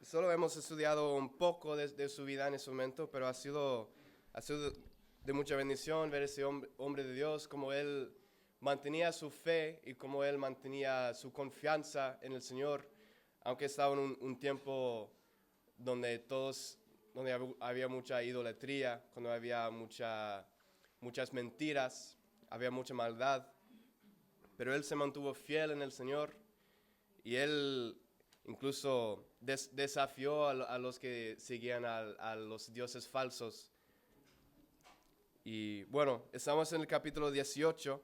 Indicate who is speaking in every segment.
Speaker 1: solo hemos estudiado un poco de su vida en ese momento, pero ha sido de mucha bendición ver ese hombre de Dios, como él mantenía su fe y como él mantenía su confianza en el Señor, aunque estaba en un tiempo donde había mucha idolatría, cuando había muchas mentiras, había mucha maldad, pero él se mantuvo fiel en el Señor y él incluso desafió a los que seguían a los dioses falsos. Y bueno, estamos en el capítulo 18,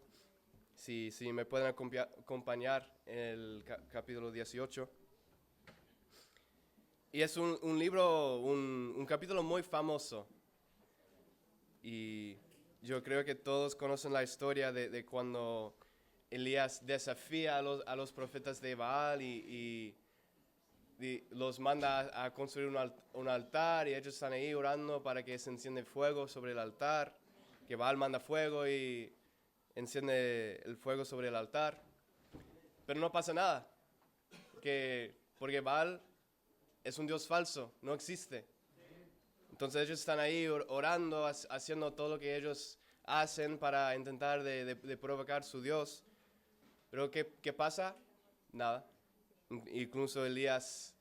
Speaker 1: si me pueden acompañar en el capítulo 18. Y es un libro, un capítulo muy famoso. Y yo creo que todos conocen la historia de cuando Elías desafía a los profetas de Baal y los manda a construir un altar, y ellos están ahí orando para que se encienda fuego sobre el altar, que Baal manda fuego y enciende el fuego sobre el altar. Pero no pasa nada, porque Baal es un dios falso, no existe. Entonces ellos están ahí orando, haciendo todo lo que ellos hacen para intentar de provocar su Dios. Pero ¿qué pasa? Nada. Incluso Elías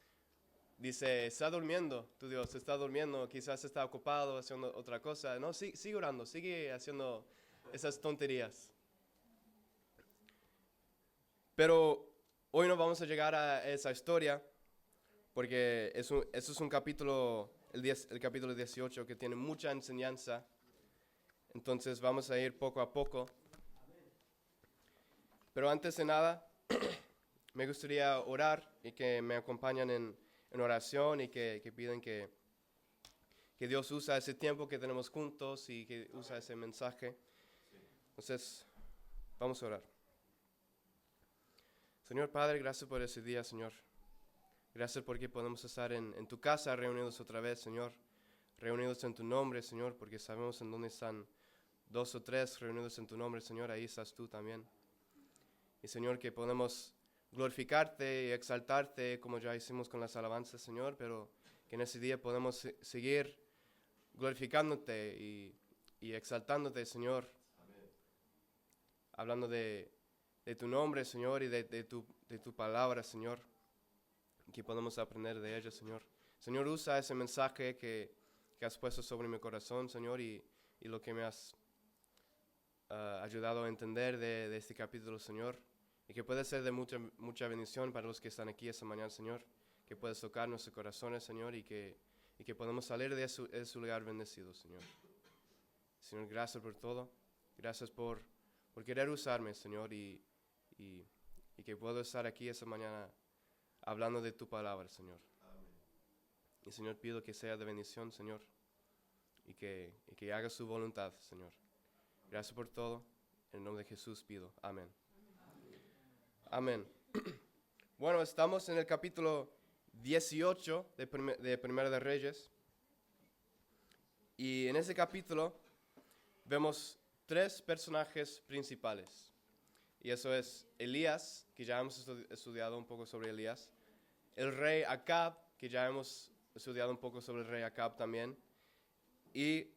Speaker 1: dice, está durmiendo, tu Dios está durmiendo, quizás está ocupado haciendo otra cosa. No, sigue orando, sigue haciendo esas tonterías. Pero hoy no vamos a llegar a esa historia, porque eso es un capítulo, el capítulo 18, que tiene mucha enseñanza. Entonces vamos a ir poco a poco. Pero antes de nada, me gustaría orar y que me acompañen en oración y que piden que Dios usa ese tiempo que tenemos juntos y que usa ese mensaje. Entonces, vamos a orar. Señor Padre, gracias por ese día, Señor. Gracias porque podemos estar en tu casa reunidos otra vez, Señor. Reunidos en tu nombre, Señor, porque sabemos en dónde están 2 o 3 reunidos en tu nombre, Señor. Ahí estás tú también. Y, Señor, que podemos glorificarte y exaltarte como ya hicimos con las alabanzas, Señor, pero que en ese día podemos seguir glorificándote y exaltándote, Señor. Amén. Hablando de tu nombre, Señor, y de tu palabra, Señor, que podemos aprender de ella, Señor. Señor, usa ese mensaje que has puesto sobre mi corazón, Señor, y lo que me has ayudado a entender de este capítulo, Señor, y que puede ser de mucha bendición para los que están aquí esta mañana, Señor, que puedes tocar nuestros corazones, Señor, y que podamos salir de ese lugar bendecido, Señor. Señor, gracias por todo. Gracias por querer usarme, Señor, y que puedo estar aquí esta mañana hablando de tu palabra, Señor. Amén. Y, Señor, pido que sea de bendición, Señor, y que haga su voluntad, Señor. Gracias por todo. En el nombre de Jesús pido. Amén. Amén. Bueno, estamos en el capítulo 18 de Primera de Reyes. Y en ese capítulo vemos 3 personajes principales. Y eso es Elías, que ya hemos estudiado un poco sobre Elías. El rey Acab, que ya hemos estudiado un poco sobre el rey Acab también. Y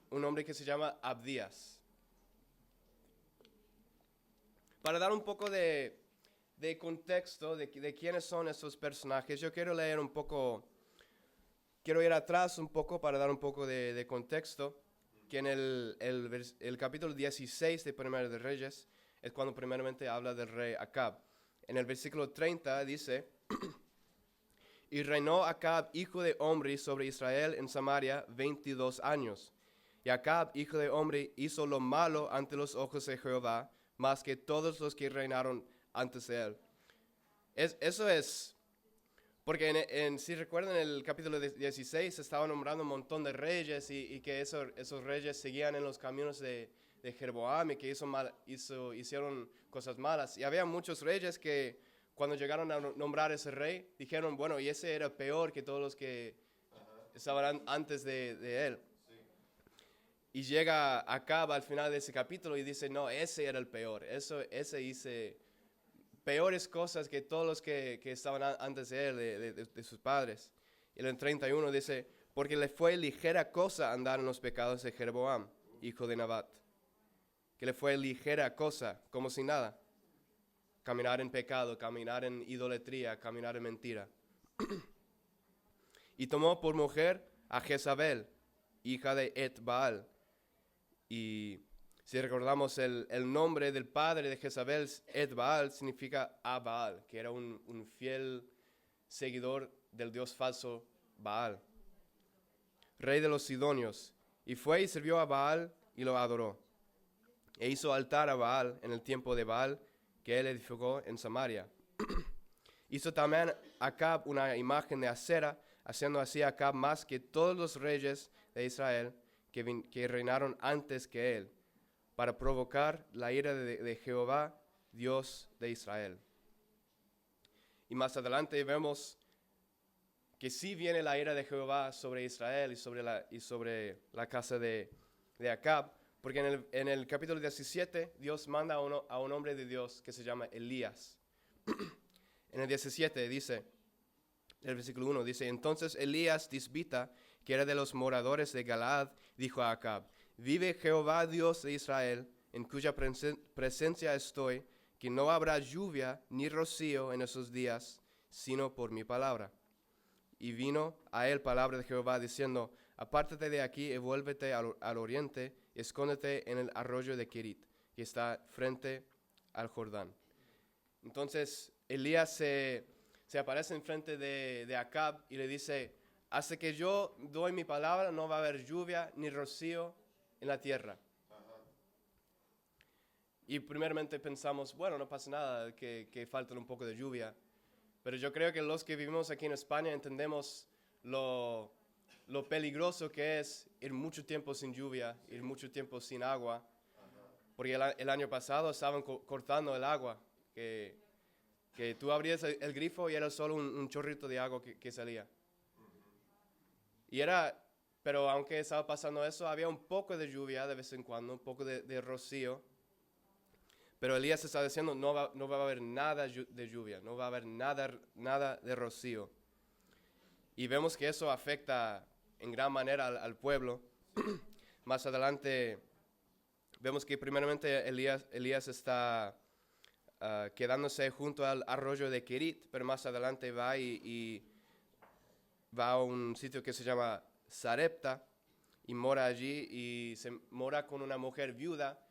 Speaker 1: un hombre que se llama Abdías. Para dar un poco de contexto de quiénes son estos personajes, yo quiero leer un poco, quiero ir atrás un poco para dar un poco de contexto, que en el capítulo 16 de Primera de Reyes es cuando primeramente habla del rey Acab. En el versículo 30 dice, y reinó Acab, hijo de Omri, sobre Israel en Samaria 22 años. Y Acab, hijo de Omri, hizo lo malo ante los ojos de Jehová, más que todos los que reinaron antes de él. Eso es, porque si recuerdan en el capítulo 16 se estaba nombrando un montón de reyes y que esos reyes seguían en los caminos de Jeroboam y que hicieron cosas malas. Y había muchos reyes que cuando llegaron a nombrar ese rey, dijeron, bueno, y ese era peor que todos los que estaban antes de él. Y llega Acab al final de ese capítulo y dice, no, ese era el peor, ese hice peores cosas que todos los que estaban antes de él, de sus padres. Y en el 31 dice, porque le fue ligera cosa andar en los pecados de Jeroboam, hijo de Nabat. Que le fue ligera cosa, como si nada. Caminar en pecado, caminar en idolatría, caminar en mentira. Y tomó por mujer a Jezabel, hija de Etbaal. Y si recordamos el nombre del padre de Jezabel, Etbaal, significa a Baal, que era un fiel seguidor del dios falso Baal, rey de los sidonios. Y fue y sirvió a Baal y lo adoró. E hizo altar a Baal en el tiempo de Baal, que él edificó en Samaria. Hizo también Acab una imagen de acera, haciendo así Acab más que todos los reyes de Israel que reinaron antes que él, para provocar la ira de Jehová, Dios de Israel. Y más adelante vemos que sí viene la ira de Jehová sobre Israel y sobre la casa de Acab, porque en el capítulo 17 Dios manda a un hombre de Dios que se llama Elías. En el 17 dice, el versículo 1 dice, entonces Elías Tisbita, que era de los moradores de Galaad, dijo a Acab, vive Jehová Dios de Israel, en cuya presencia estoy, que no habrá lluvia ni rocío en esos días, sino por mi palabra. Y vino a él palabra de Jehová diciendo, apártate de aquí y vuélvete al oriente, y escóndete en el arroyo de Kerit, que está frente al Jordán. Entonces Elías se aparece enfrente de Acab y le dice, hasta que yo doy mi palabra no va a haber lluvia ni rocío en la tierra. Y primeramente pensamos, bueno, no pasa nada, que falta un poco de lluvia. Pero yo creo que los que vivimos aquí en España entendemos lo peligroso que es ir mucho tiempo sin lluvia, ir mucho tiempo sin agua. Porque el año pasado estaban cortando el agua, que tú abrías el grifo y era solo un chorrito de agua que salía. Pero aunque estaba pasando eso, había un poco de lluvia de vez en cuando, un poco de rocío. Pero Elías está diciendo, no va a haber nada de lluvia, no va a haber nada de rocío. Y vemos que eso afecta en gran manera al pueblo. Más adelante vemos que primeramente Elías está quedándose junto al arroyo de Kerit, pero más adelante va y va a un sitio que se llama Sarepta y mora allí y se mora con una mujer viuda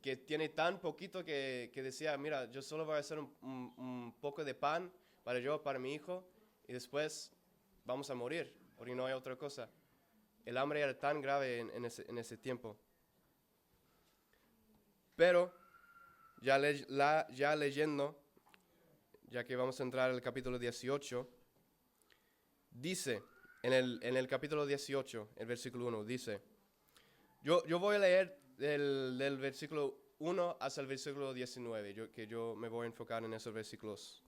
Speaker 1: que tiene tan poquito que decía, mira, yo solo voy a hacer un poco de pan para mi hijo y después vamos a morir, porque no hay otra cosa. El hambre era tan grave en ese tiempo. Pero ya leyendo, ya que vamos a entrar al capítulo 18, dice, en el capítulo 18, el versículo 1, dice, yo voy a leer del versículo 1 hasta el versículo 19, que yo me voy a enfocar en esos versículos.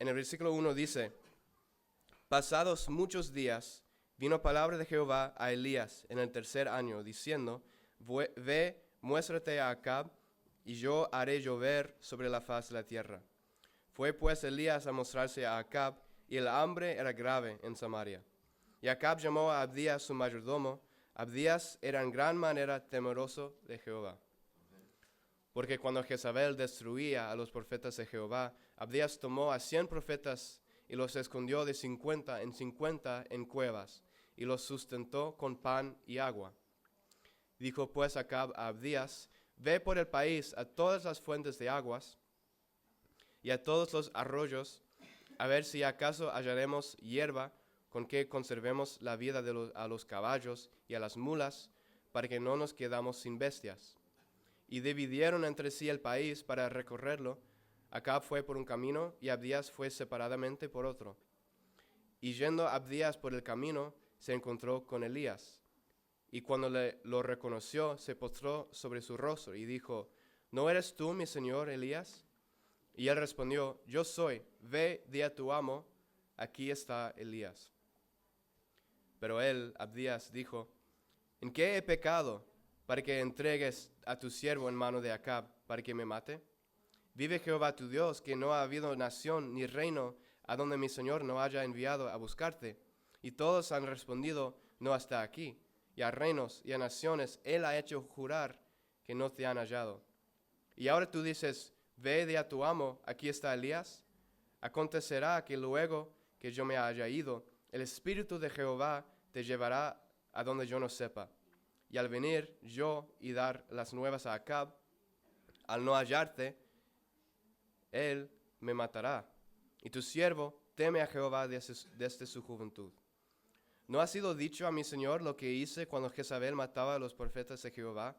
Speaker 1: En el versículo 1 dice, pasados muchos días, vino palabra de Jehová a Elías en el tercer año, diciendo, ve, muéstrate a Acab, y yo haré llover sobre la faz de la tierra. Fue pues Elías a mostrarse a Acab, y el hambre era grave en Samaria. Y Acab llamó a Abdías su mayordomo. Abdías era en gran manera temeroso de Jehová. Porque cuando Jezabel destruía a los profetas de Jehová, Abdías tomó a 100 profetas y los escondió de 50 en cuevas, y los sustentó con pan y agua. Dijo pues Acab a Abdías, ve por el país a todas las fuentes de aguas y a todos los arroyos, a ver si acaso hallaremos hierba con que conservemos la vida a los caballos y a las mulas, para que no nos quedamos sin bestias. Y dividieron entre sí el país para recorrerlo. Acab fue por un camino y Abdías fue separadamente por otro. Y yendo Abdías por el camino, se encontró con Elías. Y cuando lo reconoció, se postró sobre su rostro y dijo, ¿no eres tú, mi señor Elías? Y él respondió, yo soy, ve, di a tu amo, aquí está Elías. Pero él, Abdías, dijo, ¿en qué he pecado para que entregues a tu siervo en mano de Acab para que me mate? Vive Jehová tu Dios, que no ha habido nación ni reino a donde mi Señor no haya enviado a buscarte. Y todos han respondido, no hasta aquí. Y a reinos y a naciones Él ha hecho jurar que no te han hallado. Y ahora tú dices, ve de a tu amo, aquí está Elías. Acontecerá que luego que yo me haya ido, el Espíritu de Jehová te llevará a donde yo no sepa. Y al venir yo y dar las nuevas a Acab, al no hallarte, él me matará. Y tu siervo teme a Jehová desde su juventud. ¿No ha sido dicho a mi señor lo que hice cuando Jezabel mataba a los profetas de Jehová?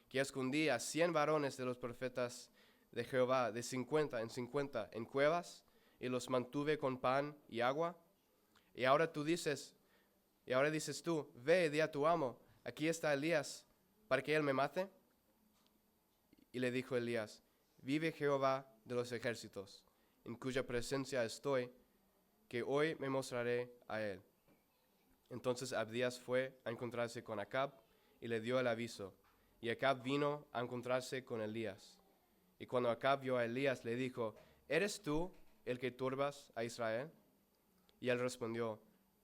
Speaker 1: Que escondí a 100 varones de los profetas de Jehová, de 50 en cuevas, y los mantuve con pan y agua. Y ahora dices tú, ve, di a tu amo, aquí está Elías, para que él me mate. Y le dijo Elías, vive Jehová de los ejércitos, en cuya presencia estoy, que hoy me mostraré a él. Entonces Abdías fue a encontrarse con Acab y le dio el aviso. Y Acab vino a encontrarse con Elías. Y cuando Acab vio a Elías, le dijo, ¿eres tú el que turbas a Israel? Y él respondió,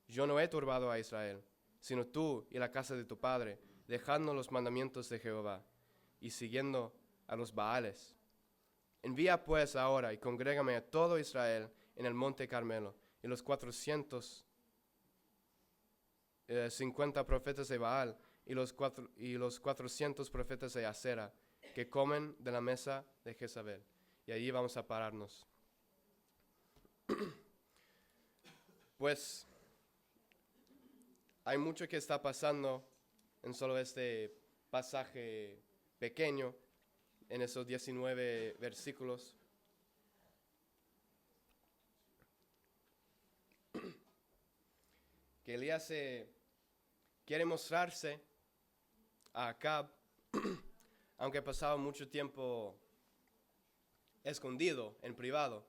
Speaker 1: yo no he turbado a Israel, sino tú y la casa de tu padre, dejando los mandamientos de Jehová y siguiendo a los Baales. Envía pues ahora y congrégame a todo Israel en el monte Carmelo, y los 450 profetas de Baal y los 400 profetas de Acera, que comen de la mesa de Jezabel. Y allí vamos a pararnos. Pues hay mucho que está pasando en solo este pasaje pequeño, en esos 19 versículos. Que Elías quiere mostrarse a Acab, aunque ha pasado mucho tiempo escondido, en privado.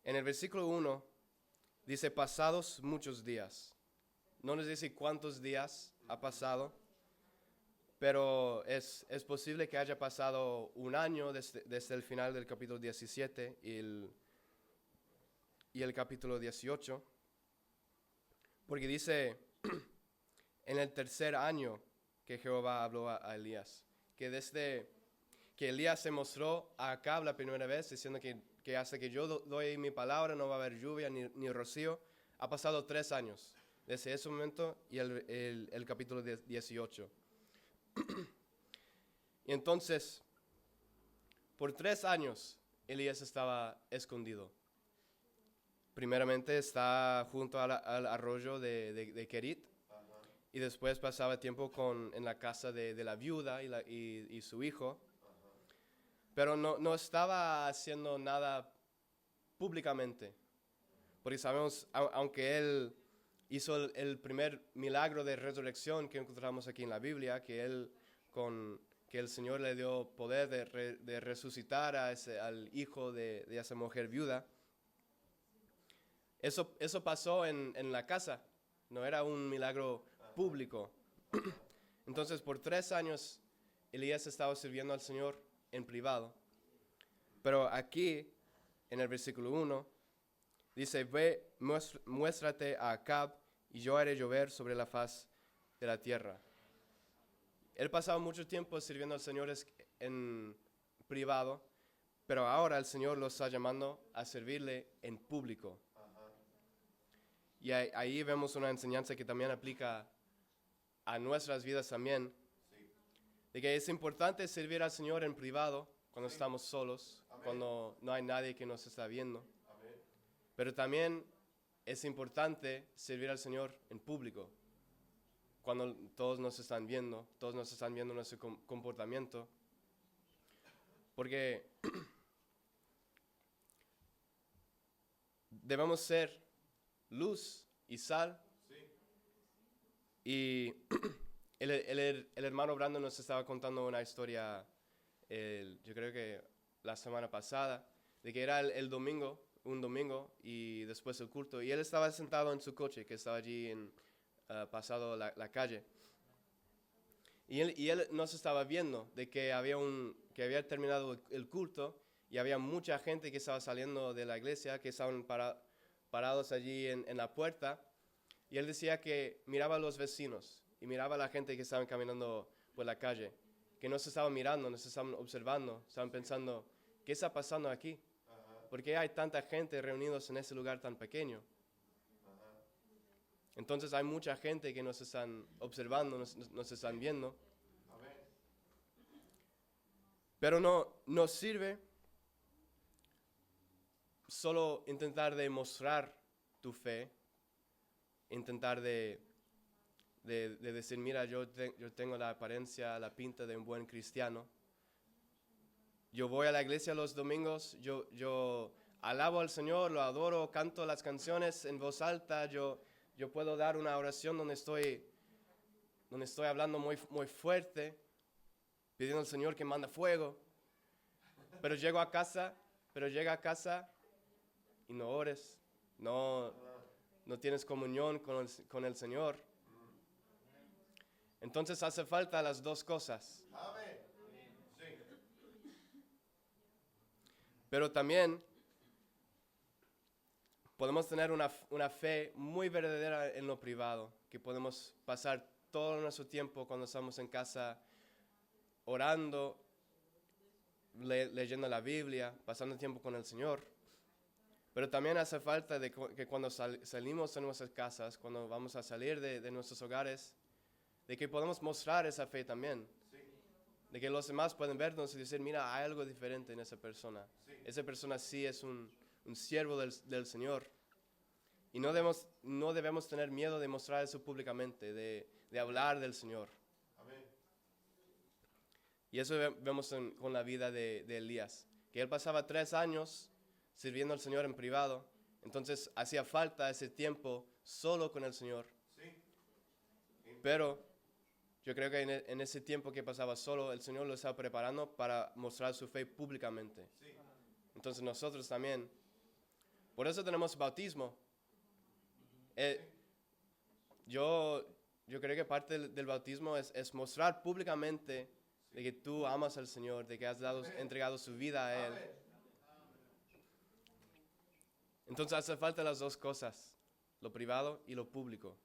Speaker 1: En el versículo 1 dice, pasados muchos días. No nos dice cuántos días ha pasado, pero es posible que haya pasado un año desde el final del capítulo 17 y el capítulo 18, porque dice en el tercer año que Jehová habló a Elías, que desde que Elías se mostró a Acab la primera vez, diciendo que hasta que yo doy mi palabra no va a haber lluvia ni rocío, ha pasado 3 años, desde ese momento y el capítulo 18. Y entonces, por 3 años, Elías estaba escondido. Primeramente está junto al arroyo de Kerit, y después pasaba tiempo en la casa de la viuda y su hijo. Pero no estaba haciendo nada públicamente. Porque sabemos, aunque él hizo el primer milagro de resurrección que encontramos aquí en la Biblia, que el Señor le dio poder de resucitar al hijo de esa mujer viuda. Eso pasó en la casa, no era un milagro público. Entonces, por 3 años, Elías estaba sirviendo al Señor en privado. Pero aquí, en el versículo 1, dice, ve, muéstrate a Acab, y yo haré llover sobre la faz de la tierra. Él pasaba mucho tiempo sirviendo al Señor en privado, pero ahora el Señor los está llamando a servirle en público. Y ahí vemos una enseñanza que también aplica a nuestras vidas también, de que es importante servir al Señor en privado cuando estamos solos, cuando no hay nadie que nos está viendo. Pero también es importante servir al Señor en público, cuando todos nos están viendo nuestro comportamiento. Porque debemos ser luz y sal. Y el hermano Brandon nos estaba contando una historia, yo creo que la semana pasada, de que era un domingo y después el culto, y él estaba sentado en su coche que estaba allí pasado la calle, Y él no se estaba viendo de que había terminado el culto y había mucha gente que estaba saliendo de la iglesia, que estaban parados allí en la puerta. Y él decía que miraba a los vecinos y miraba a la gente que estaban caminando por la calle, que no se estaban mirando, no se estaban observando, estaban pensando, ¿qué está pasando aquí? ¿Por qué hay tanta gente reunidos en ese lugar tan pequeño? Entonces hay mucha gente que nos están observando, nos están viendo. Pero no sirve solo intentar demostrar tu fe, intentar de decir, mira, yo tengo la apariencia, la pinta de un buen cristiano. Yo voy a la iglesia los domingos, yo alabo al Señor, lo adoro, canto las canciones en voz alta, yo puedo dar una oración donde estoy hablando muy, muy fuerte, pidiendo al Señor que mande fuego. Pero llega a casa y no ores, no tienes comunión con el Señor. Entonces hace falta las dos cosas. Pero también podemos tener una fe muy verdadera en lo privado, que podemos pasar todo nuestro tiempo cuando estamos en casa orando, leyendo la Biblia, pasando tiempo con el Señor. Pero también hace falta que cuando salimos de nuestras casas, cuando vamos a salir de nuestros hogares, de que podamos mostrar esa fe también. Sí. De que los demás pueden vernos y decir, mira, hay algo diferente en esa persona. Sí. Esa persona sí es un siervo del Señor. Y no debemos tener miedo de mostrar eso públicamente, de hablar del Señor. Amén. Y eso vemos con la vida de Elías, que él pasaba 3 años sirviendo al Señor en privado. Entonces hacía falta ese tiempo solo con el Señor. Sí. Pero yo creo que en ese tiempo que pasaba solo, el Señor lo estaba preparando para mostrar su fe públicamente. Sí. Entonces nosotros también. Por eso tenemos bautismo. Yo creo que parte del bautismo es mostrar públicamente de que tú amas al Señor, de que has entregado su vida a Él. Entonces hace falta las dos cosas, lo privado y lo público.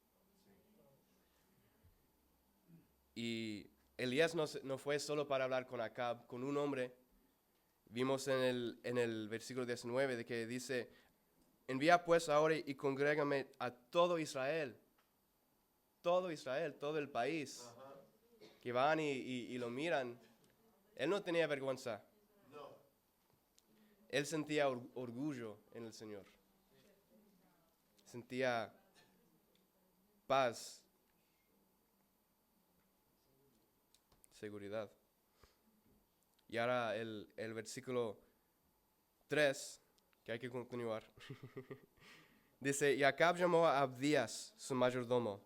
Speaker 1: Y Elías no fue solo para hablar con Acab, con un hombre. Vimos en el versículo 19 de que dice, envía pues ahora y congrégame a todo Israel, todo el país. Ajá. Que van y lo miran. Él no tenía vergüenza. No. Él sentía orgullo en el Señor. Sentía paz, seguridad. Y ahora el versículo 3, que hay que continuar, dice, y Acab llamó a Abdías, su mayordomo.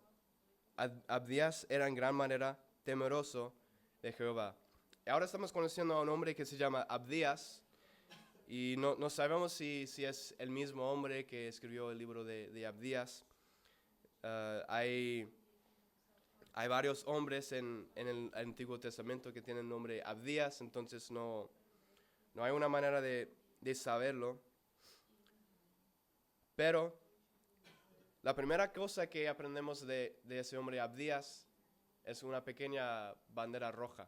Speaker 1: Abdías era en gran manera temeroso de Jehová. Y ahora estamos conociendo a un hombre que se llama Abdías, y no sabemos si es el mismo hombre que escribió el libro de Abdías. Hay varios hombres en el Antiguo Testamento que tienen el nombre Abdías, entonces no hay una manera de saberlo. Pero la primera cosa que aprendemos de ese hombre Abdías es una pequeña bandera roja.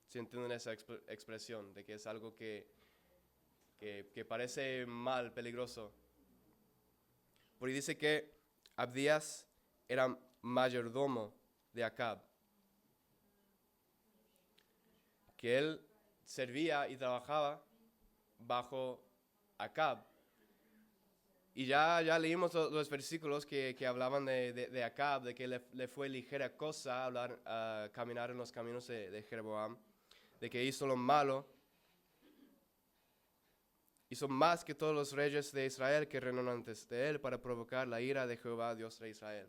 Speaker 1: Si entienden esa expresión, de que es algo que parece mal, peligroso. Porque dice que Abdías era mayordomo de Acab. Que él servía y trabajaba bajo Acab. Y ya leímos los versículos que hablaban de Acab, de que le fue ligera cosa caminar en los caminos de Jeroboam, de que hizo lo malo. Hizo más que todos los reyes de Israel que reinaron antes de él para provocar la ira de Jehová, Dios de Israel.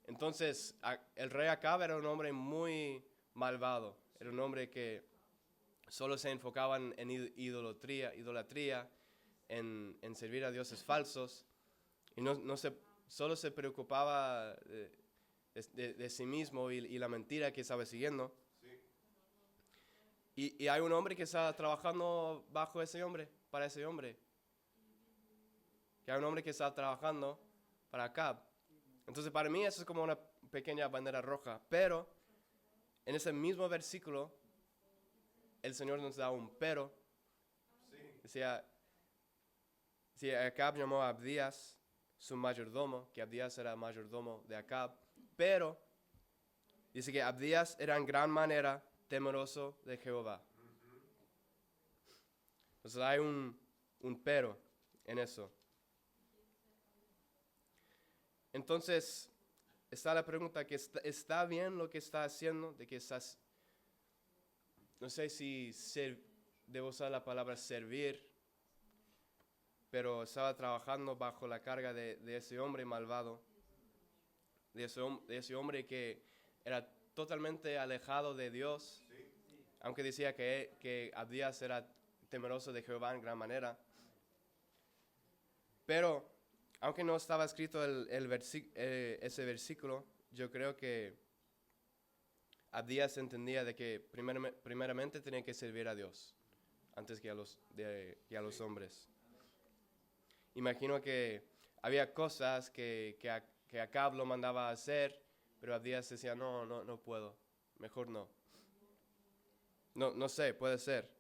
Speaker 1: Entonces, el rey Acab era un hombre muy malvado. Era un hombre que solo se enfocaba en idolatría, en servir a dioses falsos. Y solo se preocupaba de sí mismo y la mentira que estaba siguiendo. Y hay un hombre que está trabajando bajo ese hombre, para ese hombre. Que hay un hombre que está trabajando para Acab. Entonces para mí eso es como una pequeña bandera roja. Pero en ese mismo versículo, el Señor nos da un pero. Decía, si Acab llamó a Abdías su mayordomo, que Abdías era mayordomo de Acab, pero dice que Abdías era en gran manera temeroso de Jehová. Entonces hay un pero en eso. Entonces está la pregunta, que está bien lo que está haciendo, de que estás, no sé si debo usar la palabra servir, pero estaba trabajando bajo la carga de ese hombre malvado, de ese hombre que era totalmente alejado de Dios, aunque decía que Abdías era temeroso de Jehová en gran manera. Pero, aunque no estaba escrito ese versículo, yo creo que Abdías entendía de que primeramente tenía que servir a Dios antes que a los hombres. Imagino que había cosas que Acab lo mandaba a hacer, pero Abdías decía, no puedo, mejor no. No sé, puede ser.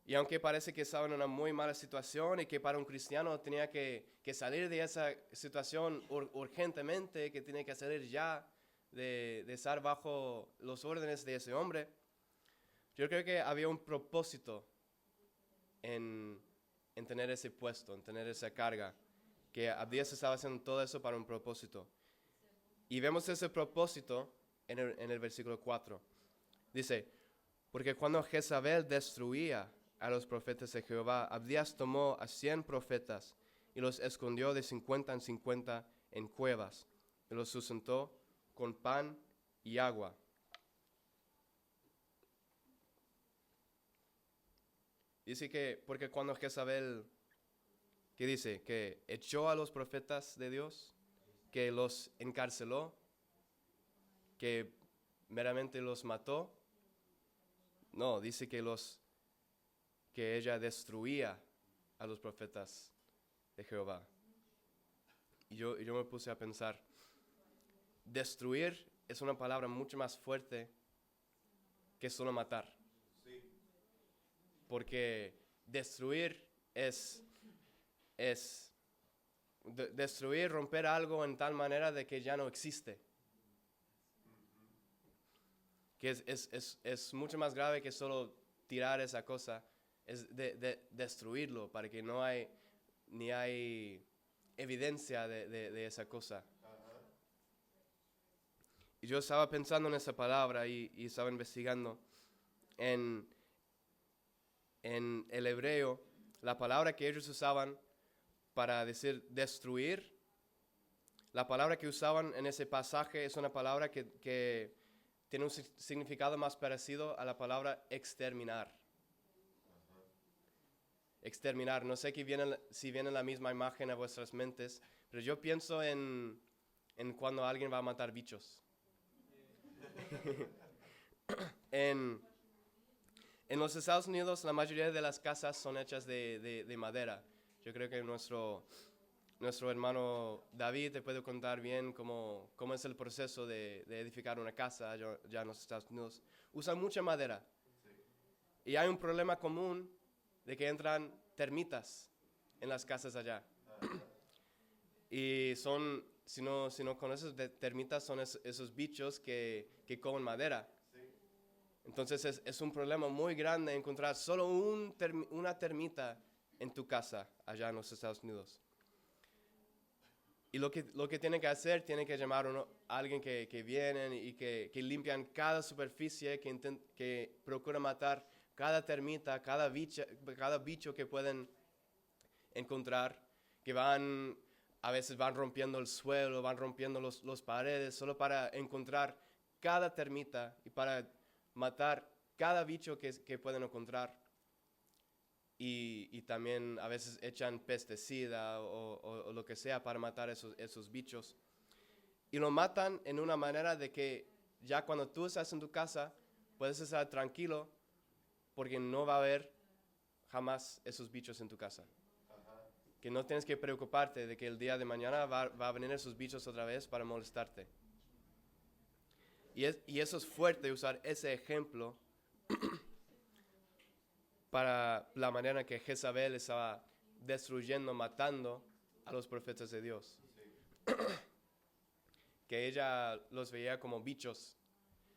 Speaker 1: Y aunque parece que estaba en una muy mala situación y que para un cristiano tenía que salir de esa situación urgentemente, que tenía que salir ya de estar bajo los órdenes de ese hombre, yo creo que había un propósito en tener ese puesto, en tener esa carga, que Abdías estaba haciendo todo eso para un propósito. Y vemos ese propósito en el versículo 4. Dice, porque cuando Jezabel destruía a los profetas de Jehová, Abdías tomó a 100 profetas y los escondió de 50 en 50 en cuevas, y los sustentó con pan y agua. Dice que, porque cuando Jezabel, ¿qué dice? Que echó a los profetas de Dios, que los encarceló, que meramente los mató. No, dice que ella destruía a los profetas de Jehová. Y yo me puse a pensar, destruir es una palabra mucho más fuerte que solo matar. Porque destruir destruir, romper algo en tal manera de que ya no existe. Que es mucho más grave que solo tirar esa cosa. Es destruirlo para que no hay evidencia de esa cosa. Y yo estaba pensando en esa palabra y estaba investigando. En el hebreo, la palabra que ellos usaban para decir destruir, la palabra que usaban en ese pasaje es una palabra que tiene un significado más parecido a la palabra exterminar. Exterminar, no sé si viene la misma imagen a vuestras mentes, pero yo pienso en cuando alguien va a matar bichos. En los Estados Unidos la mayoría de las casas son hechas de madera. Yo creo que nuestro hermano David te puede contar bien cómo es el proceso de edificar una casa ya en los Estados Unidos. Usan mucha madera. Y hay un problema común de que entran termitas en las casas allá. Y si no conoces, termitas son esos bichos que comen madera. Entonces es un problema muy grande encontrar solo una termita en tu casa allá en los Estados Unidos. Y lo que tiene que hacer, tiene que llamar a alguien que vienen y que limpian cada superficie, que procura matar cada termita, cada bicho que pueden encontrar, que a veces van rompiendo el suelo, van rompiendo los paredes, solo para encontrar cada termita y para matar cada bicho que pueden encontrar. y también a veces echan pesticida o lo que sea para matar esos bichos. Y lo matan en una manera de que ya cuando tú estás en tu casa, puedes estar tranquilo porque no va a haber jamás esos bichos en tu casa. Que no tienes que preocuparte de que el día de mañana va a venir esos bichos otra vez para molestarte. Y eso es fuerte, usar ese ejemplo para la manera en que Jezabel estaba destruyendo, matando a los profetas de Dios. Que ella los veía como bichos,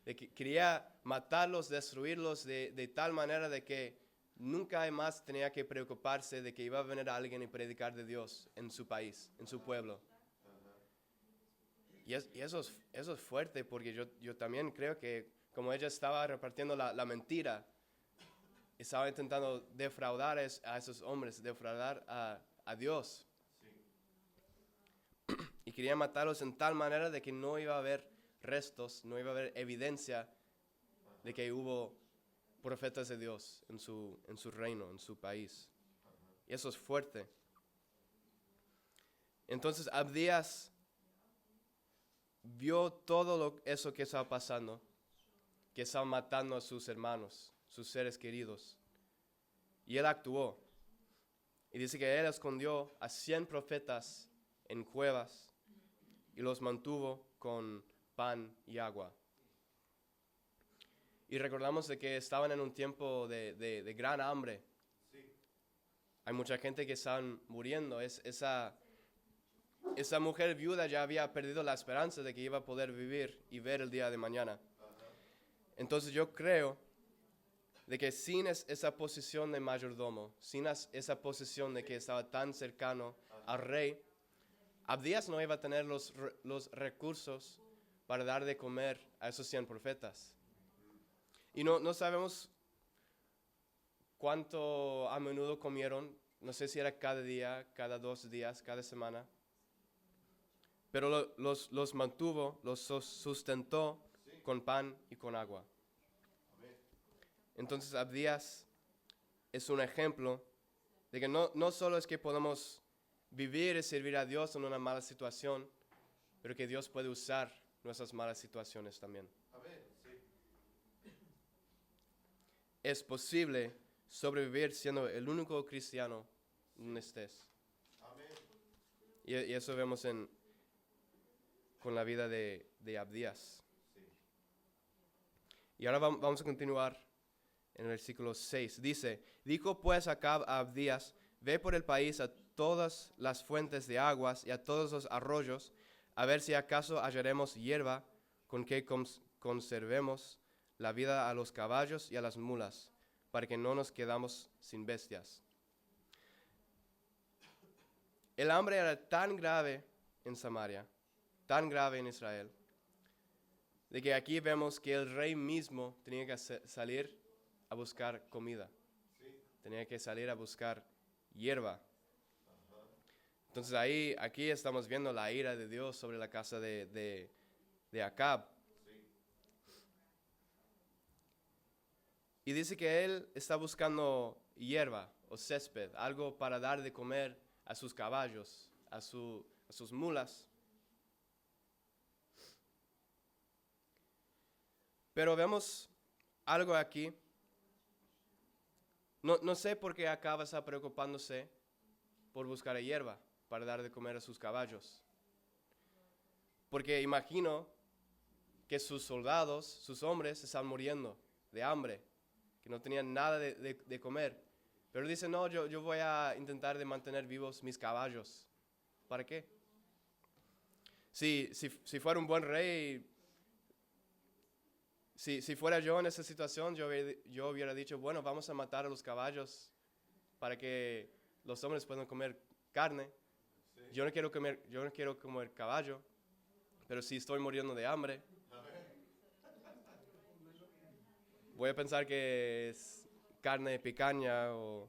Speaker 1: de que quería matarlos, destruirlos de tal manera de que nunca más tenía que preocuparse de que iba a venir alguien y predicar de Dios en su país, en su pueblo. Y eso es fuerte, porque yo también creo que como ella estaba repartiendo la mentira, estaba intentando defraudar a esos hombres, defraudar a Dios. Y quería matarlos en tal manera de que no iba a haber restos, no iba a haber evidencia de que hubo profetas de Dios en su reino, en su país. Y eso es fuerte. Entonces Abdías vio todo eso que estaba pasando, que estaban matando a sus hermanos, sus seres queridos. Y él actuó. Y dice que él escondió a 100 profetas en cuevas y los mantuvo con pan y agua. Y recordamos de que estaban en un tiempo de gran hambre. Hay mucha gente que están muriendo. Esa mujer viuda ya había perdido la esperanza de que iba a poder vivir y ver el día de mañana. Entonces yo creo de que sin esa posición de mayordomo, sin esa posición de que estaba tan cercano al rey, Abdías no iba a tener los recursos para dar de comer a esos 100 profetas. Y no sabemos cuánto a menudo comieron, no sé si era cada día, cada 2 días, cada semana. Pero los mantuvo, los sustentó con pan y con agua. Entonces Abdías es un ejemplo de que no solo es que podemos vivir y servir a Dios en una mala situación, pero que Dios puede usar nuestras malas situaciones también. Es posible sobrevivir siendo el único cristiano donde estés. Y eso vemos con la vida de Abdías. Y ahora vamos a continuar en el versículo 6. Dice, dijo pues Acab a Abdías, ve por el país a todas las fuentes de aguas y a todos los arroyos, a ver si acaso hallaremos hierba con que conservemos la vida a los caballos y a las mulas, para que no nos quedamos sin bestias. El hambre era tan grave en Samaria, tan grave en Israel, de que aquí vemos que el rey mismo tenía que salir a buscar comida. Tenía que salir a buscar hierba. Entonces aquí estamos viendo la ira de Dios sobre la casa de Acab. Y dice que él está buscando hierba o césped, algo para dar de comer a sus caballos, a sus mulas. Pero vemos algo aquí. No sé por qué Acab está preocupándose por buscar hierba para dar de comer a sus caballos. Porque imagino que sus soldados, sus hombres, están muriendo de hambre, que no tenían nada de comer. Pero dice, no, yo voy a intentar de mantener vivos mis caballos. ¿Para qué? Si fuera un buen rey, si fuera yo en esa situación, yo hubiera dicho, bueno, vamos a matar a los caballos para que los hombres puedan comer carne. Sí. Yo no quiero comer caballo, pero si estoy muriendo de hambre, voy a pensar que es carne de picaña o...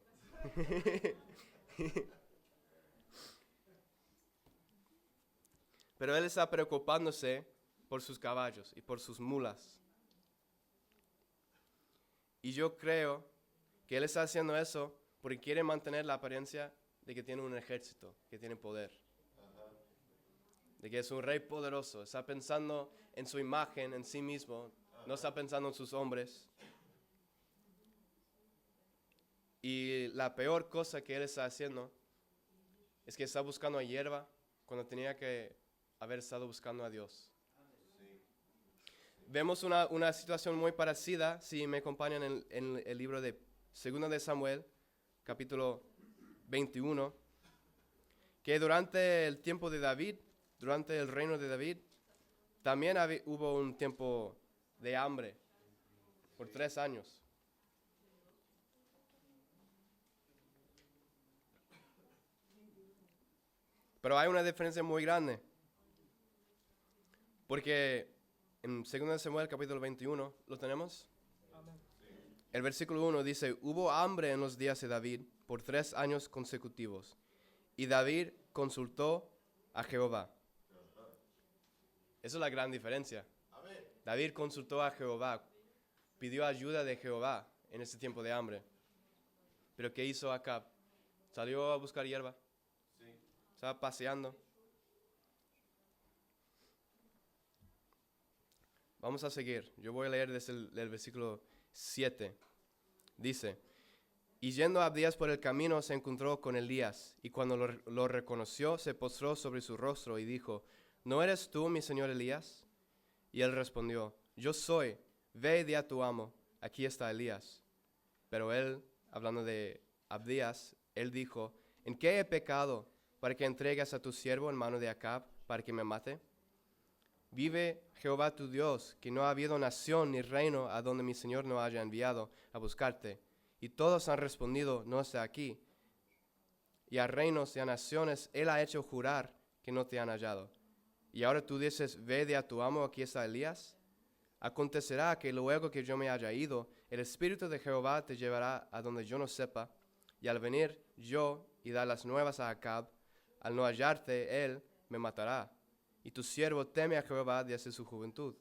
Speaker 1: Pero él está preocupándose por sus caballos y por sus mulas. Y yo creo que él está haciendo eso porque quiere mantener la apariencia de que tiene un ejército, que tiene poder. De que es un rey poderoso. Está pensando en su imagen, en sí mismo. No está pensando en sus hombres. Y la peor cosa que él está haciendo es que está buscando a hierba cuando tenía que haber estado buscando a Dios. Vemos una situación muy parecida, si me acompañan en el libro de 2 de Samuel, capítulo 21, que durante el tiempo de David, durante el reino de David, también hubo un tiempo de hambre por 3 años. Pero hay una diferencia muy grande, porque en 2 de Samuel capítulo 21, ¿lo tenemos? El versículo 1 dice, hubo hambre en los días de David por 3 años consecutivos, y David consultó a Jehová. Esa es la gran diferencia. David consultó a Jehová, pidió ayuda de Jehová en ese tiempo de hambre. Pero ¿qué hizo Acab? Salió a buscar hierba. Estaba paseando. Vamos a seguir. Yo voy a leer desde el versículo 7. Dice, y yendo Abdías por el camino se encontró con Elías, y cuando lo reconoció se postró sobre su rostro y dijo, ¿no eres tú, mi señor Elías? Y él respondió, yo soy, ve y di a tu amo, aquí está Elías. Pero él, hablando de Abdías, él dijo, ¿en qué he pecado para que entregues a tu siervo en mano de Acab para que me mate? Vive Jehová tu Dios, que no ha habido nación ni reino a donde mi Señor no haya enviado a buscarte. Y todos han respondido, no está aquí. Y a reinos y a naciones él ha hecho jurar que no te han hallado. Y ahora tú dices, ve de a tu amo, aquí está Elías. Acontecerá que luego que yo me haya ido, el Espíritu de Jehová te llevará a donde yo no sepa. Y al venir yo y dar las nuevas a Acab, al no hallarte él, me matará. Y tu siervo teme a Jehová desde su juventud.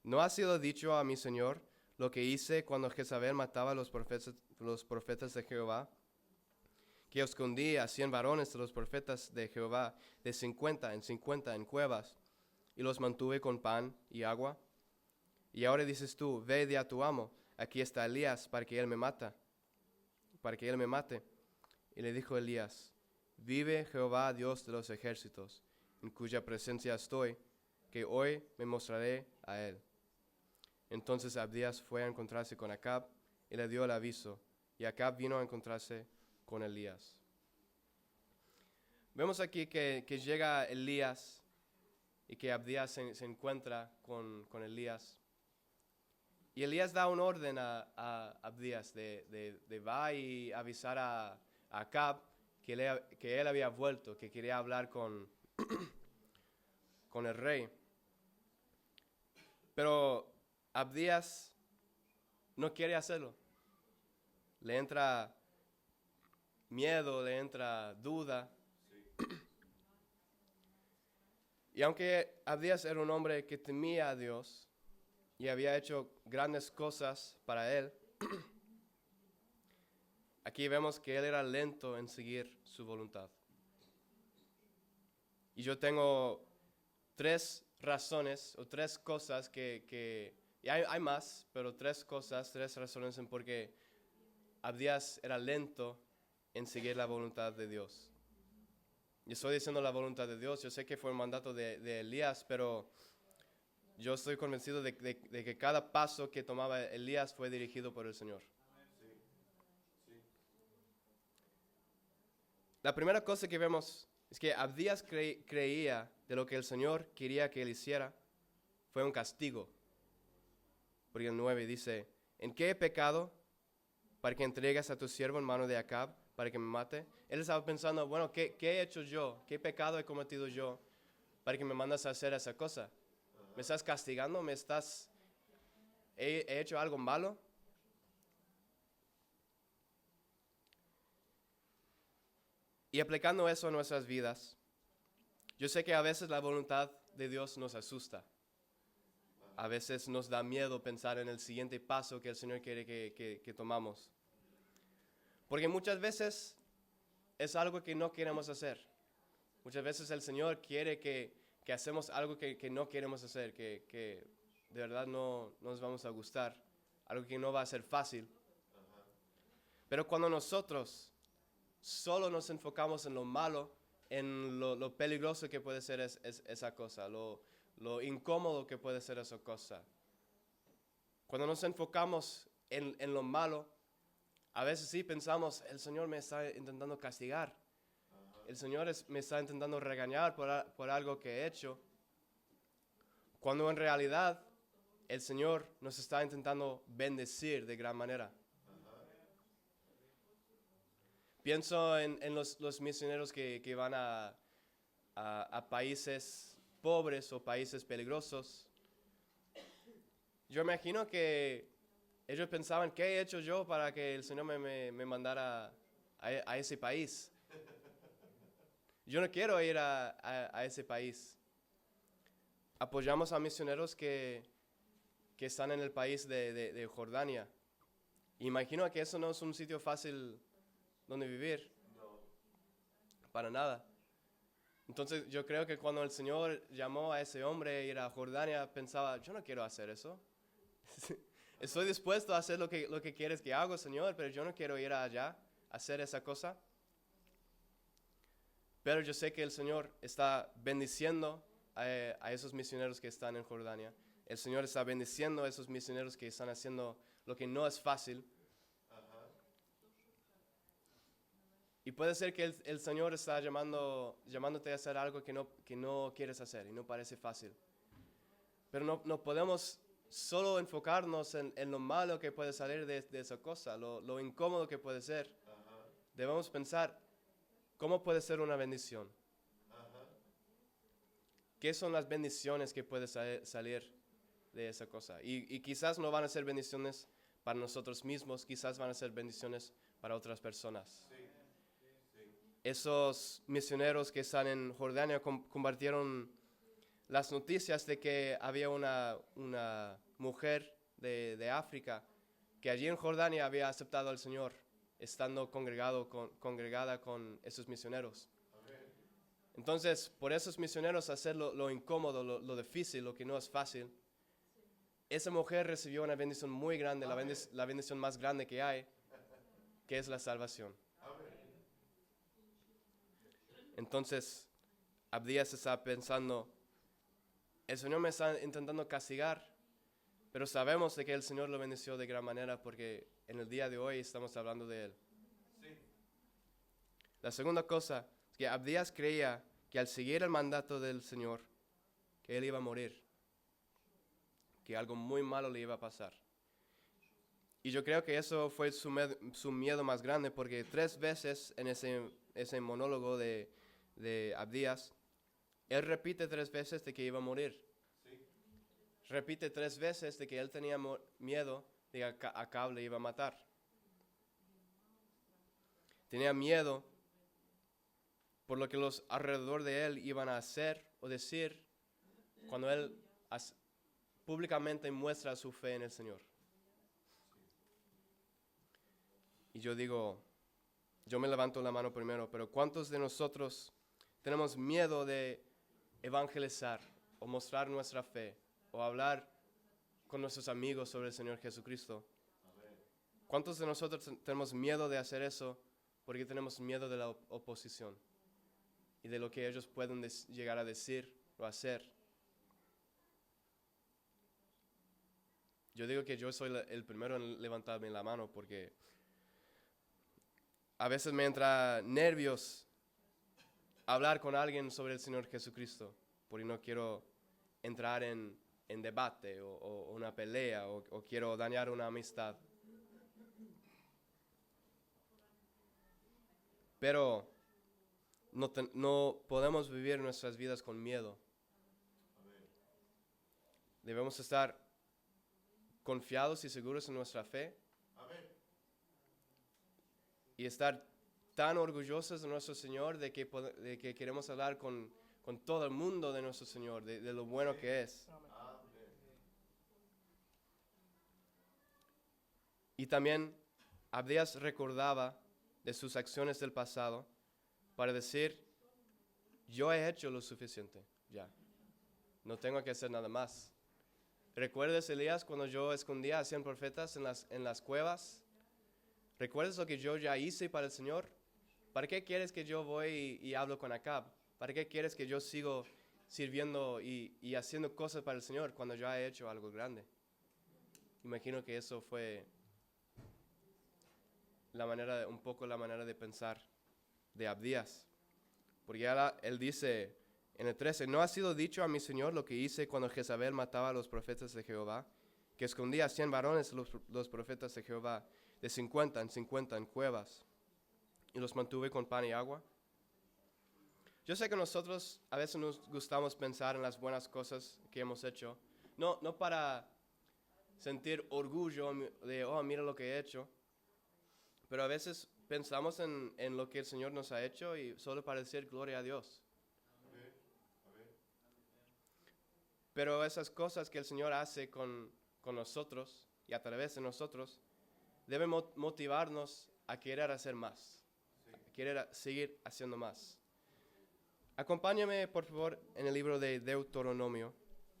Speaker 1: ¿No ha sido dicho a mi Señor lo que hice cuando Jezabel mataba a los profetas de Jehová? Que escondí a 100 varones de los profetas de Jehová, de 50 en cuevas, y los mantuve con pan y agua. Y ahora dices tú, ve de a tu amo, aquí está Elías, para que él me mate. Y le dijo Elías, vive Jehová Dios de los ejércitos, en cuya presencia estoy, que hoy me mostraré a él. Entonces Abdías fue a encontrarse con Acab y le dio el aviso, y Acab vino a encontrarse con Elías. Vemos aquí que llega Elías y que Abdías se encuentra con Elías. Y Elías da un orden a Abdías de va y avisar a Acab que él había vuelto, que quería hablar con el rey. Pero Abdías no quiere hacerlo. Le entra miedo, le entra duda. Y aunque Abdías era un hombre que temía a Dios y había hecho grandes cosas para él, aquí vemos que él era lento en seguir su voluntad. Y yo tengo 3 razones o 3 cosas y hay más, pero 3 razones en por qué Abdías era lento en seguir la voluntad de Dios. Yo estoy diciendo la voluntad de Dios, yo sé que fue un mandato de Elías, pero yo estoy convencido de que cada paso que tomaba Elías fue dirigido por el Señor. La primera cosa que vemos es que Abdías creía de lo que el Señor quería que él hiciera fue un castigo. Porque el 9 dice, ¿en qué he pecado para que entregues a tu siervo en mano de Acab para que me mate? Él estaba pensando, bueno, ¿qué he hecho yo? ¿Qué pecado he cometido yo para que me mandas a hacer esa cosa? ¿Me estás castigando? ¿He hecho algo malo? Y aplicando eso a nuestras vidas, yo sé que a veces la voluntad de Dios nos asusta. A veces nos da miedo pensar en el siguiente paso que el Señor quiere que tomamos. Porque muchas veces es algo que no queremos hacer. Muchas veces el Señor quiere que hacemos algo que no queremos hacer, que de verdad no nos vamos a gustar, algo que no va a ser fácil. Pero cuando nosotros solo nos enfocamos en lo malo, en lo peligroso que puede ser esa cosa, lo incómodo que puede ser esa cosa. Cuando nos enfocamos en lo malo, a veces sí pensamos, el Señor me está intentando castigar. El Señor me está intentando regañar por algo que he hecho. Cuando en realidad el Señor nos está intentando bendecir de gran manera. Pienso en los misioneros que van a países pobres o países peligrosos. Yo imagino que ellos pensaban, ¿qué he hecho yo para que el Señor me mandara a ese país? Yo no quiero ir a ese país. Apoyamos a misioneros que están en el país de Jordania. Imagino que eso no es un sitio fácil donde vivir. No. Para nada. Entonces yo creo que cuando el Señor llamó a ese hombre a ir a Jordania, pensaba, yo no quiero hacer eso. Estoy dispuesto a hacer lo que quieres que haga, Señor, pero yo no quiero ir allá a hacer esa cosa. Pero yo sé que el Señor está bendiciendo a esos misioneros que están en Jordania. El Señor está bendiciendo a esos misioneros que están haciendo lo que no es fácil. Y puede ser que el Señor está llamándote a hacer algo que no quieres hacer y no parece fácil. Pero no podemos solo enfocarnos en lo malo que puede salir de esa cosa, lo incómodo que puede ser. Debemos pensar, ¿cómo puede ser una bendición? ¿Qué son las bendiciones que puede salir de esa cosa? Y quizás no van a ser bendiciones para nosotros mismos, quizás van a ser bendiciones para otras personas. Sí. Esos misioneros que están en Jordania compartieron las noticias de que había una mujer de África que allí en Jordania había aceptado al Señor, estando congregada con esos misioneros. Entonces, por esos misioneros hacer lo incómodo, lo difícil, lo que no es fácil, esa mujer recibió una bendición muy grande, la bendición más grande que hay, que es la salvación. Entonces, Abdías está pensando, el Señor me está intentando castigar, pero sabemos de que el Señor lo bendició de gran manera porque en el día de hoy estamos hablando de Él. Sí. La segunda cosa es que Abdías creía que al seguir el mandato del Señor, que él iba a morir, que algo muy malo le iba a pasar. Y yo creo que eso fue su miedo más grande porque 3 veces en ese monólogo de Abdías, él repite 3 veces de que iba a morir. Sí. Repite 3 veces de que él tenía miedo de que Acab le iba a matar. Tenía miedo por lo que los alrededor de él iban a hacer o decir cuando él públicamente muestra su fe en el Señor. Y yo digo, yo me levanto la mano primero, pero ¿cuántos de nosotros tenemos miedo de evangelizar o mostrar nuestra fe o hablar con nuestros amigos sobre el Señor Jesucristo? ¿Cuántos de nosotros tenemos miedo de hacer eso porque tenemos miedo de la oposición y de lo que ellos pueden llegar a decir o hacer? Yo digo que yo soy el primero en levantarme la mano porque a veces me entra nervios hablar con alguien sobre el Señor Jesucristo, porque no quiero entrar en debate o una pelea o quiero dañar una amistad. Pero no podemos vivir nuestras vidas con miedo. Debemos estar confiados y seguros en nuestra fe. Y estar tan orgullosos de nuestro Señor de que queremos hablar con todo el mundo de nuestro Señor, de lo bueno que es. Y también Abdías recordaba de sus acciones del pasado para decir, yo he hecho lo suficiente, ya. No tengo que hacer nada más. ¿Recuerdas, Elías, cuando yo escondía a 100 profetas en las cuevas? ¿Recuerdas lo que yo ya hice para el Señor? ¿Para qué quieres que yo voy y hablo con Acab? ¿Para qué quieres que yo sigo sirviendo y haciendo cosas para el Señor cuando ya he hecho algo grande? Imagino que eso fue un poco la manera de pensar de Abdías. Porque él dice en el 13, ¿no ha sido dicho a mi Señor lo que hice cuando Jezabel mataba a los profetas de Jehová? Que escondía a 100 varones los profetas de Jehová, de 50 en 50 en cuevas, y los mantuve con pan y agua. Yo sé que nosotros a veces nos gustamos pensar en las buenas cosas que hemos hecho, no para sentir orgullo de, oh, mira lo que he hecho, pero a veces pensamos en lo que el Señor nos ha hecho y solo para decir gloria a Dios. Pero esas cosas que el Señor hace con nosotros y a través de nosotros deben motivarnos a querer hacer más, a querer seguir haciendo más. Acompáñame, por favor, en el libro de Deuteronomio,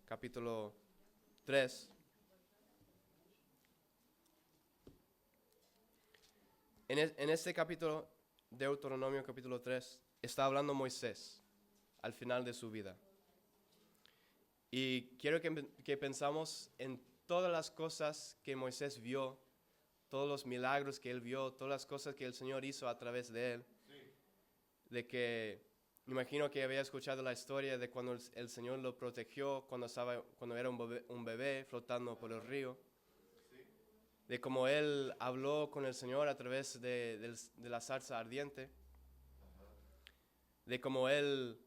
Speaker 1: capítulo 3. En este capítulo, Deuteronomio capítulo 3, está hablando Moisés al final de su vida. Y quiero que pensamos en todas las cosas que Moisés vio, todos los milagros que él vio, todas las cosas que el Señor hizo a través de él. Sí. De que, me imagino que había escuchado la historia de cuando el Señor lo protegió cuando era un bebé flotando por el río. Sí. De cómo él habló con el Señor a través de la zarza ardiente. De cómo él,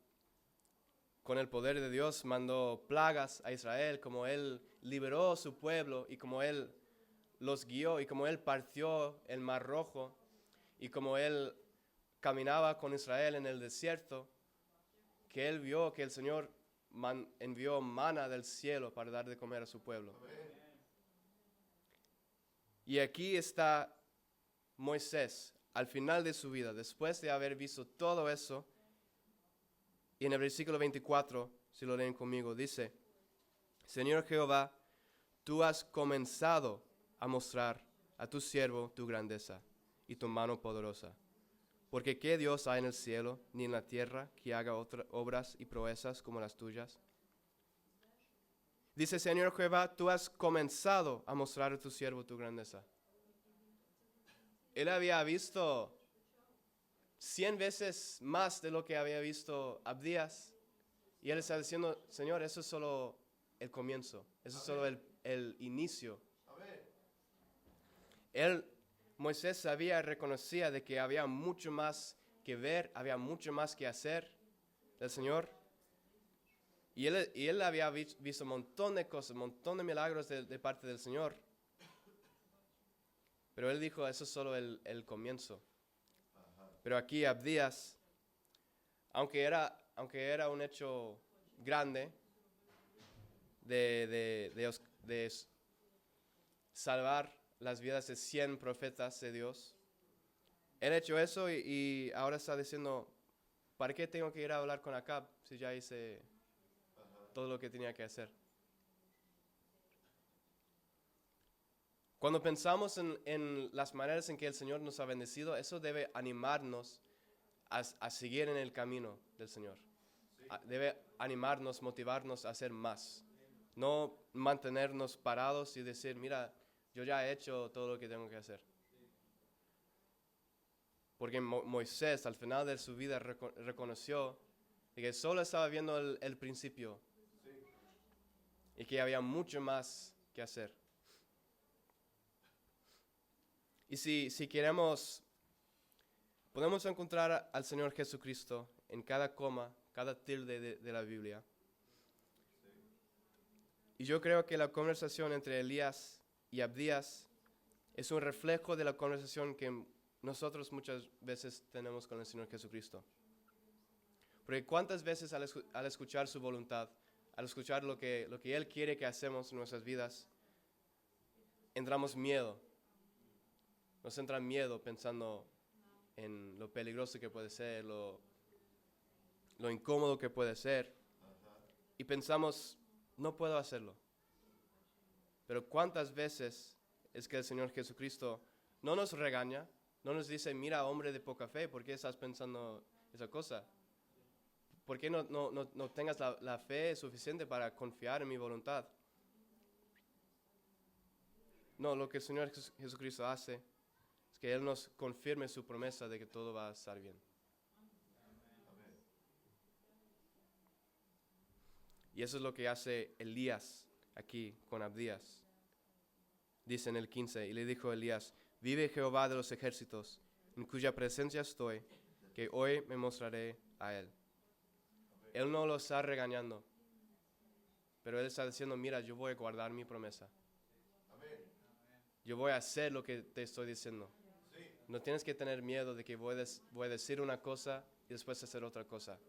Speaker 1: con el poder de Dios, mandó plagas a Israel, como él liberó a su pueblo y como él los guió y como él partió el Mar Rojo y como él caminaba con Israel en el desierto, que él vio que el Señor envió mana del cielo para dar de comer a su pueblo. Y aquí está Moisés al final de su vida, después de haber visto todo eso. Y en el versículo 24, si lo leen conmigo, dice, Señor Jehová, tú has comenzado a mostrar a tu siervo tu grandeza y tu mano poderosa. Porque ¿qué Dios hay en el cielo ni en la tierra que haga obras y proezas como las tuyas? Dice, Señor Jehová, tú has comenzado a mostrar a tu siervo tu grandeza. Él había visto 100 veces más de lo que había visto Abdías. Y él está diciendo, Señor, eso es solo el comienzo. Eso es solo el inicio. Moisés sabía y reconocía de que había mucho más que ver, había mucho más que hacer del Señor. Y él había visto un montón de cosas, un montón de milagros de parte del Señor. Pero él dijo, eso es solo el comienzo. Pero aquí Abdías, aunque era un hecho grande de salvar las vidas de 100 profetas de Dios, él ha hecho eso y ahora está diciendo, ¿para qué tengo que ir a hablar con Acab si ya hice todo lo que tenía que hacer? Cuando pensamos en las maneras en que el Señor nos ha bendecido, eso debe animarnos a seguir en el camino del Señor. Sí. Debe animarnos, motivarnos a hacer más. No mantenernos parados y decir, mira, yo ya he hecho todo lo que tengo que hacer. Porque Moisés al final de su vida reconoció que solo estaba viendo el principio. Sí. Y que había mucho más que hacer. Y si queremos, podemos encontrar al Señor Jesucristo en cada coma, cada tilde de la Biblia. Y yo creo que la conversación entre Elías y Abdías es un reflejo de la conversación que nosotros muchas veces tenemos con el Señor Jesucristo. Porque cuántas veces al escuchar su voluntad, al escuchar lo que Él quiere que hacemos en nuestras vidas, entramos miedo. Nos entra miedo pensando, en lo peligroso que puede ser, lo incómodo que puede ser. Y pensamos, no puedo hacerlo. Pero ¿cuántas veces es que el Señor Jesucristo no nos regaña, no nos dice, mira, hombre de poca fe, ¿por qué estás pensando esa cosa? ¿Por qué no tengas la fe suficiente para confiar en mi voluntad? No, lo que el Señor Jesucristo hace es que Él nos confirme su promesa de que todo va a estar bien. Y eso es lo que hace Elías aquí con Abdías. Dice en el 15, y le dijo Elías, vive Jehová de los ejércitos, en cuya presencia estoy, que hoy me mostraré a él. Él no lo está regañando, pero él está diciendo, mira, yo voy a guardar mi promesa. Yo voy a hacer lo que te estoy diciendo. No tienes que tener miedo de que voy a decir una cosa y después hacer otra cosa.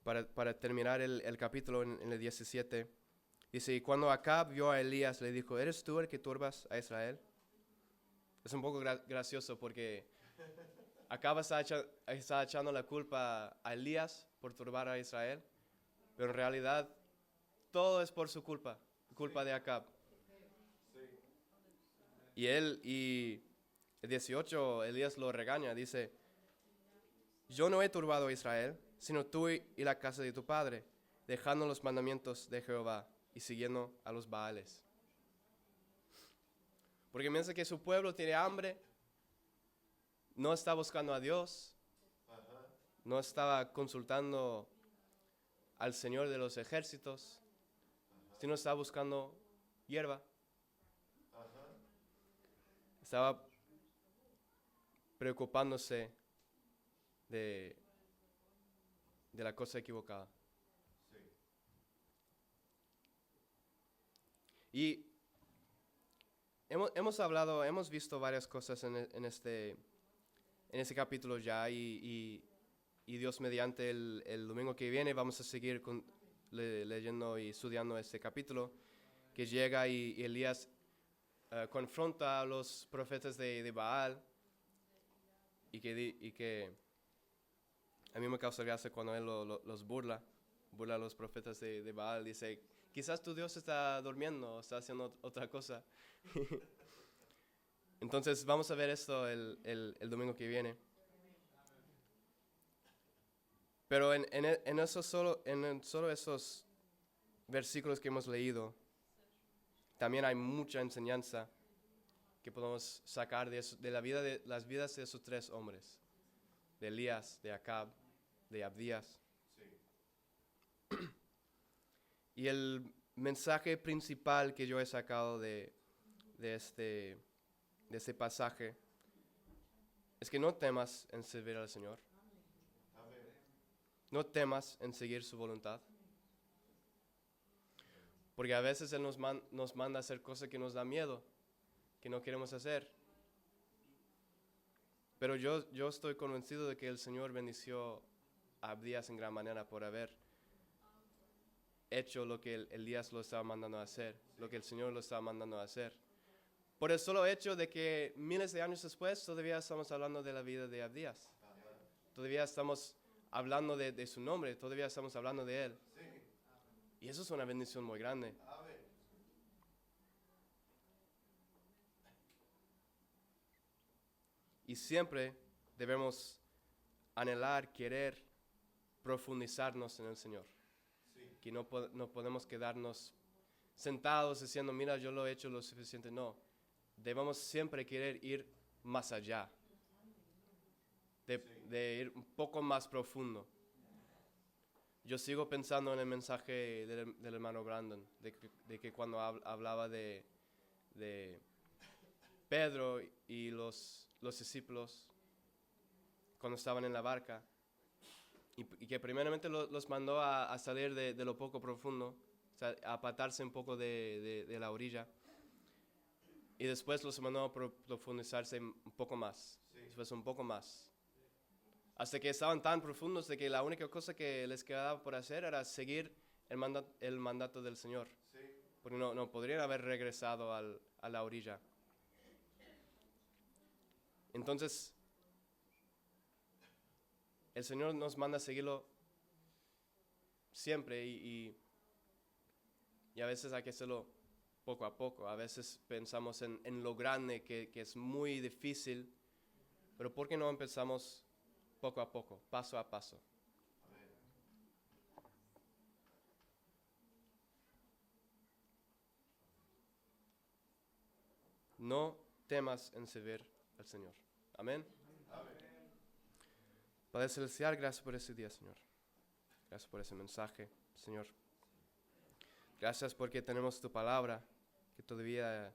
Speaker 1: Para terminar el capítulo en el 17, dice, y cuando Acab vio a Elías, le dijo, ¿eres tú el que turbas a Israel? Es un poco gracioso porque Acab está echando la culpa a Elías por turbar a Israel, pero en realidad todo es por su culpa de Acab. Y el 18, Elías lo regaña, dice, yo no he turbado a Israel, sino tú y la casa de tu padre, dejando los mandamientos de Jehová y siguiendo a los Baales. Porque piensa que su pueblo tiene hambre, no está buscando a Dios, no estaba consultando al Señor de los ejércitos, sino estaba buscando hierba. Estaba preocupándose de la cosa equivocada. Y hemos visto varias cosas en este capítulo ya y Dios mediante el domingo que viene vamos a seguir leyendo y estudiando este capítulo que llega y Elías confronta a los profetas de Baal y que a mí me causa gracia cuando él los burla a los profetas de Baal. Dice, quizás tu Dios está durmiendo o está haciendo otra cosa. Entonces vamos a ver esto el domingo que viene. Pero en solo esos versículos que hemos leído, también hay mucha enseñanza que podemos sacar de las vidas de esos tres hombres, de Elías, de Acab, de Abdías. Sí. Y el mensaje principal que yo he sacado de este pasaje es que no temas en servir al Señor. No temas en seguir su voluntad. Porque a veces Él nos manda a hacer cosas que nos da miedo, que no queremos hacer. Pero yo estoy convencido de que el Señor bendició a Abdías en gran manera por haber hecho lo que Elías lo estaba mandando a hacer, lo que el Señor lo estaba mandando a hacer. Por el solo hecho de que miles de años después todavía estamos hablando de la vida de Abdías. Todavía estamos hablando de su nombre, todavía estamos hablando de él. Y eso es una bendición muy grande. Y siempre debemos anhelar, querer profundizarnos en el Señor. Que no podemos quedarnos sentados diciendo, mira, yo lo he hecho lo suficiente. No, debemos siempre querer ir más allá. De ir un poco más profundo. Yo sigo pensando en el mensaje del hermano Brandon, de que cuando hablaba de Pedro y los discípulos cuando estaban en la barca, y que primeramente los mandó a salir de lo poco profundo, o sea, a apartarse un poco de la orilla, y después los mandó a profundizarse un poco más, después un poco más, hasta que estaban tan profundos de que la única cosa que les quedaba por hacer era seguir el mandato del Señor. Porque no podrían haber regresado a la orilla. Entonces, el Señor nos manda a seguirlo siempre y a veces hay que hacerlo poco a poco. A veces pensamos en lo grande que es muy difícil, pero ¿por qué no empezamos poco a poco, paso a paso? No temas en servir al Señor. Amén. Padre Celestial, gracias por ese día, Señor. Gracias por ese mensaje, Señor. Gracias porque tenemos tu palabra, que todavía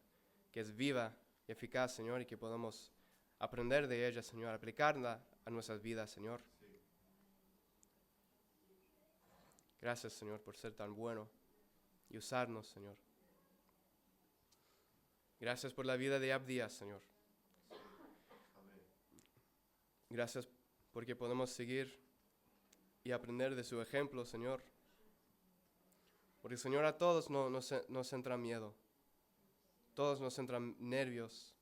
Speaker 1: que es viva y eficaz, Señor, y que podamos aprender de ella, Señor, aplicarla a nuestras vidas, Señor. Gracias, Señor, por ser tan bueno y usarnos, Señor. Gracias por la vida de Abdías, Señor. Gracias porque podemos seguir y aprender de su ejemplo, Señor. Porque, Señor, a todos nos entra miedo. Todos nos entran nervios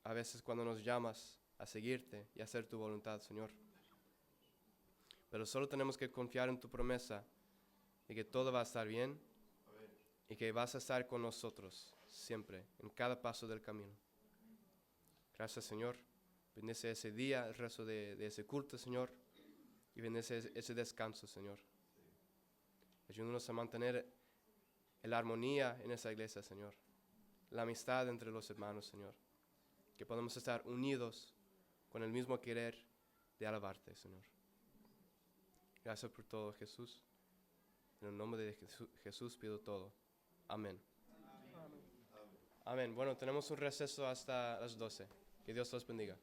Speaker 1: a veces cuando nos llamas a seguirte y a hacer tu voluntad, Señor. Pero solo tenemos que confiar en tu promesa de que todo va a estar bien y que vas a estar con nosotros siempre, en cada paso del camino. Gracias, Señor. Bendice ese día, el resto de ese culto, Señor. Y bendice ese descanso, Señor. Ayúdanos a mantener la armonía en esa iglesia, Señor. La amistad entre los hermanos, Señor. Que podamos estar unidos con el mismo querer de alabarte, Señor. Gracias por todo, Jesús. En el nombre de Jesús pido todo. Amén. Amén. Bueno, tenemos un receso hasta las 12. Que Dios los bendiga.